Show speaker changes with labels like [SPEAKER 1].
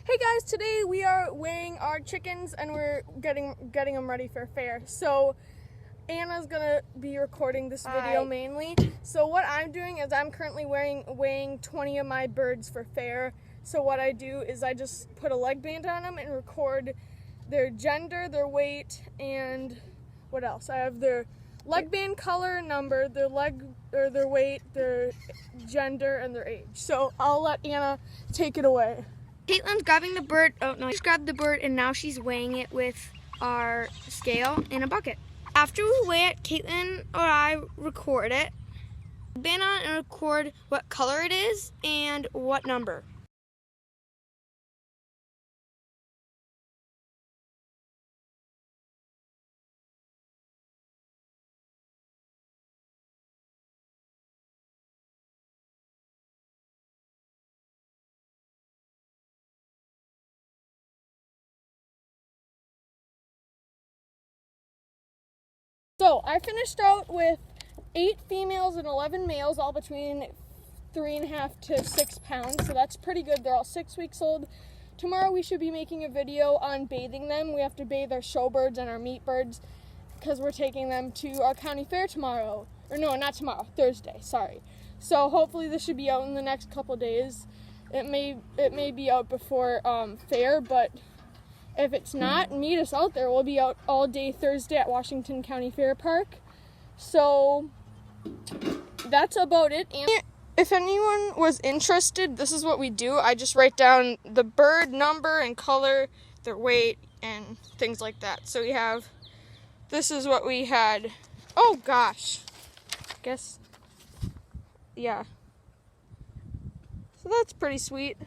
[SPEAKER 1] Hey guys, today we are weighing our chickens and we're getting them ready for fair. So Anna's gonna be recording this video mainly. So what I'm doing is I'm currently weighing 20 of my birds for fair. So what I do is I just put a leg band on them and record their gender, their weight, and what else? I have their leg band color, number, their weight, their gender, and their age. So I'll let Anna take it away.
[SPEAKER 2] Caitlin's grabbing the bird. Oh no, she's grabbed the bird and now she's weighing it with our scale in a bucket. After we weigh it, Caitlin or I record it, band on it and record what color it is and what number.
[SPEAKER 1] So I finished out with 8 females and 11 males, all between 3.5 to 6 pounds. So that's pretty good. They're all 6 weeks old. Tomorrow we should be making a video on bathing them. We have to bathe our show birds and our meat birds because we're taking them to our county fair tomorrow. Or no, not tomorrow, Thursday, sorry. So hopefully this should be out in the next couple days. It may be out before fair, but if it's not, meet us out there. We'll be out all day Thursday at Washington County Fair Park. So that's about it. And if anyone was interested, this is what we do. I just write down the bird number and color, their weight, and things like that. So we have, this is what we had. Oh gosh, yeah. So that's pretty sweet.